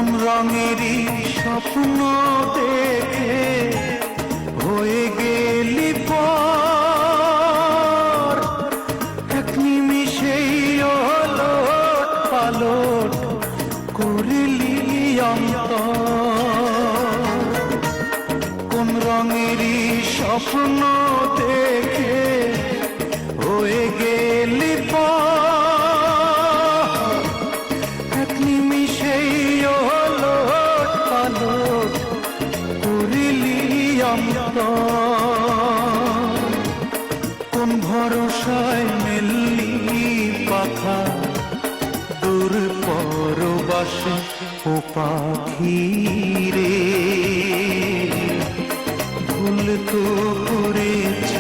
কোন রঙেরই স্বপ্ন দেখে হয়ে গেলি পর, এক নিমিষেই ওলট পালট করিলি অন্তর। কোন রঙেরই স্বপ্ন দেখে হয়ে গেলি পর, এক নিমিষেই ওলট পালট করিলি অন্তর। কোন ভরসায় মেললি পাখা দূর পরবাসে ও পাখি রে, ভুল তো করেছি